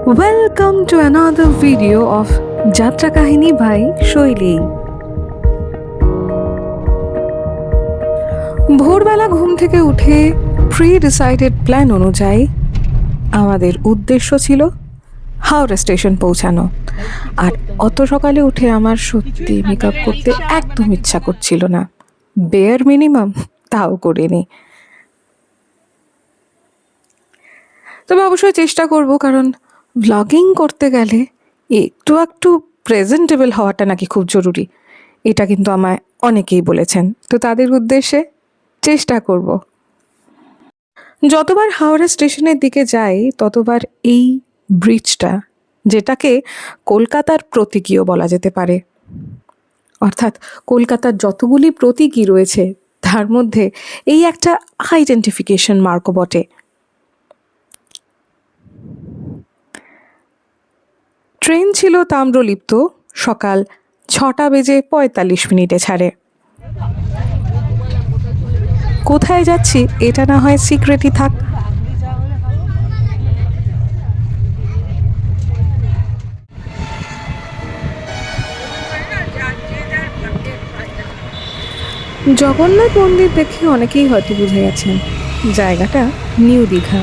Welcome to another video of Jatra Kahini by শৈলী। ভোরবেলা ঘুম থেকে উঠে প্রি-ডিসাইডেড প্ল্যান অনুযায়ী আমাদের উদ্দেশ্য ছিল হাওড়া স্টেশন পৌঁছানো। আর অত সকালে উঠে আমার সত্যি মেকআপ করতে একদম ইচ্ছা করছিল না, বেয়ার মিনিমাম তাও করিনি। তবে অবশ্যই চেষ্টা করব, কারণ ব্লগিং করতে গেলে একটু প্রেজেন্টেবল হওয়াটা নাকি খুব জরুরি। এটা কিন্তু আমায় অনেকেই বলেছেন, তো তাদের উদ্দেশ্যে চেষ্টা করব। যতবার হাওড়া স্টেশনের দিকে যাই ততবার এই ব্রিজটা, যেটাকে কলকাতার প্রতীকীও বলা যেতে পারে, অর্থাৎ কলকাতার যতগুলি প্রতীকী রয়েছে তার মধ্যে এই একটা আইডেন্টিফিকেশন মার্কও বটে। ট্রেন ছিল তাম্রলিপ্ত, সকাল 6:45 ছাড়ে। কোথায় যাচ্ছি এটা না হয় সিক্রেটই থাক। জগন্নাথ মন্দির দেখে অনেকেই হয়তো বুঝে গেছেন জায়গাটা নিউ দীঘা,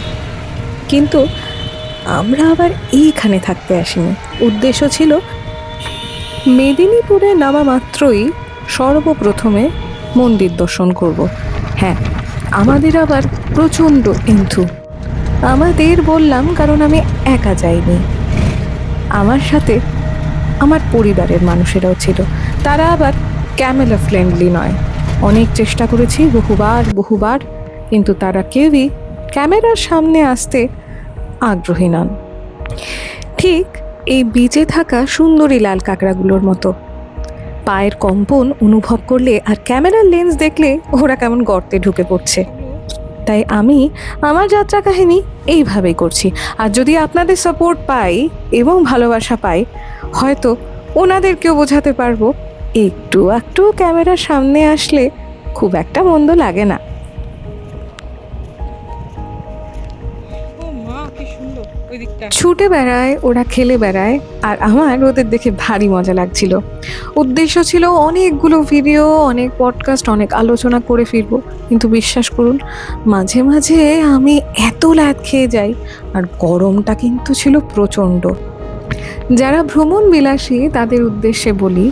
কিন্তু আমরা আবার এইখানে থাকতে আসিনি। উদ্দেশ্য ছিল মেদিনীপুরে নামা মাত্রই সর্বপ্রথমে মন্দির দর্শন করব। হ্যাঁ, আমাদের আবার প্রচণ্ড এন্থু। আমাদের বললাম কারণ আমি একা যাইনি, আমার সাথে আমার পরিবারের মানুষেরাও ছিল। তারা আবার ক্যামেলা ফ্রেন্ডলি নয়। অনেক চেষ্টা করেছি বহুবার, কিন্তু তারা কেউই ক্যামেরার সামনে আসতে আগ্রহী নন। ঠিক এই বিচে থাকা সুন্দরী লাল কাঁকড়াগুলোর মতো। পায়ের কম্পন অনুভব করলে আর ক্যামেরার লেন্স দেখলে ওরা কেমন গর্তে ঢুকে পড়ছে। তাই আমি আমার যাত্রা কাহিনী এইভাবেই করছি। আর যদি আপনাদের সাপোর্ট পাই এবং ভালোবাসা পাই, হয়তো ওনাদেরকেও বোঝাতে পারবো একটু ক্যামেরার সামনে আসলে খুব একটা মন্দ লাগে না। ছুটে বেড়ায় ওরা, খেলে বেড়ায়, আর আমার ওদের দেখে ভারী মজা লাগছিল। উদ্দেশ্য ছিল অনেকগুলো ভিডিও, অনেক পডকাস্ট, অনেক আলোচনা করে ফিরবো। কিন্তু বিশ্বাস করুন, মাঝে মাঝে আমি এত ল্যাদ খেয়ে যাই। আর গরমটা কিন্তু ছিল প্রচণ্ড। যারা ভ্রমণ বিলাসী তাদের উদ্দেশ্যে বলি,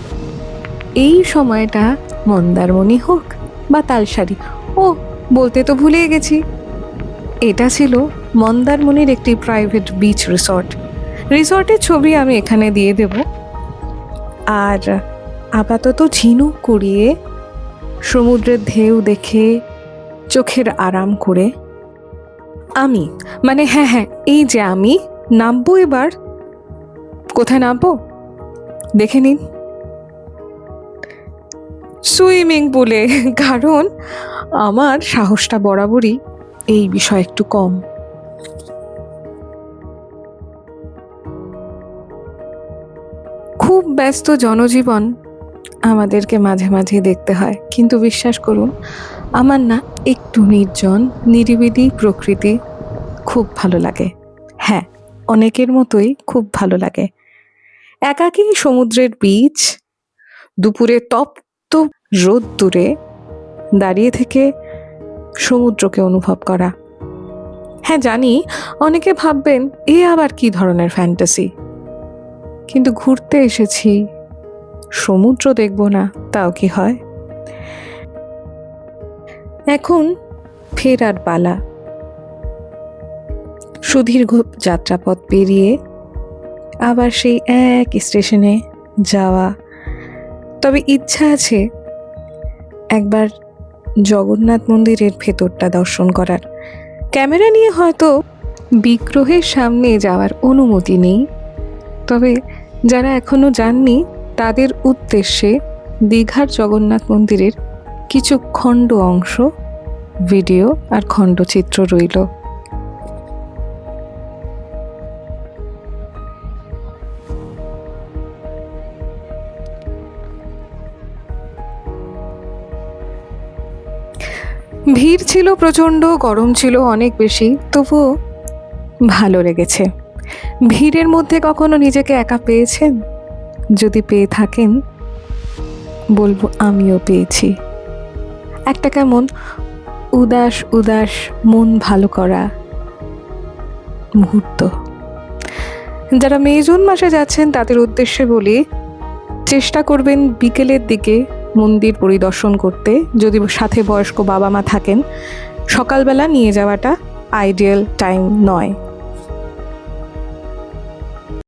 এই সময়টা মন্দারমণি হোক বা তালসারি, ও বলতে তো ভুলেই গেছি, এটা ছিল মন্দারমণির একটি প্রাইভেট বিচ রিসর্টের ছবি আমি এখানে দিয়ে দেব। আর আপাতত ঝিনুক কুড়িয়ে সমুদ্রের ঢেউ দেখে চোখের আরাম করে আমি, মানে হ্যাঁ, এই যে আমি নামবো। এবার কোথায় নামবো দেখে নিন, সুইমিং পুলে। কারণ আমার সাহসটা বরাবরই এই বিষয় একটু কম। খুব ব্যস্ত জনজীবন আমাদেরকে মাঝে মাঝে দেখতে হয়, কিন্তু বিশ্বাস করুন, আমার না একটু নির্জন নিরিবিলি প্রকৃতি খুব ভালো লাগে। হ্যাঁ, অনেকের মতোই খুব ভালো লাগে। একাকী সমুদ্রের বিচ, দুপুরে তপ্ত রোদ্দুরে দাঁড়িয়ে থেকে সমুদ্রকে অনুভব করা। হ্যাঁ জানি, অনেকে ভাববেন এ আবার কি ধরনের ফ্যান্টাসি, কিন্তু ঘুরতে এসেছি, সমুদ্র দেখব না তাও কি হয়? এখন ফেরার পালা। সুদীর্ঘ যাত্রাপথ পেরিয়ে আবার সেই এক স্টেশনে যাওয়া। তবে ইচ্ছা আছে একবার জগন্নাথ মন্দিরের ভেতরটা দর্শন করার। ক্যামেরা নিয়ে হয়তো বিগ্রহের সামনে যাওয়ার অনুমতি নেই, তবে যারা এখনো যাননি তাদের উদ্দেশ্যে দীঘার জগন্নাথ মন্দিরের কিছু খণ্ড অংশ, ভিডিও আর খণ্ডচিত্র রইল। ভিড় ছিল প্রচণ্ড, গরম ছিল অনেক বেশি, তবুও ভালো লেগেছে। ভিড়ের মধ্যে কখনো নিজেকে একা পেয়েছেন? যদি পেয়ে থাকেন, বলবো আমিও পেয়েছি। একটা কেমন উদাস উদাস মন ভালো করা মুহূর্ত। যারা মে জুন মাসে যাচ্ছেন তাদের উদ্দেশ্যে বলি, চেষ্টা করবেন বিকেলের দিকে মন্দির পরিদর্শন করতে। যদি সাথে বয়স্ক বাবা মা থাকেন, সকালবেলা নিয়ে যাওয়াটা আইডিয়াল টাইম নয়।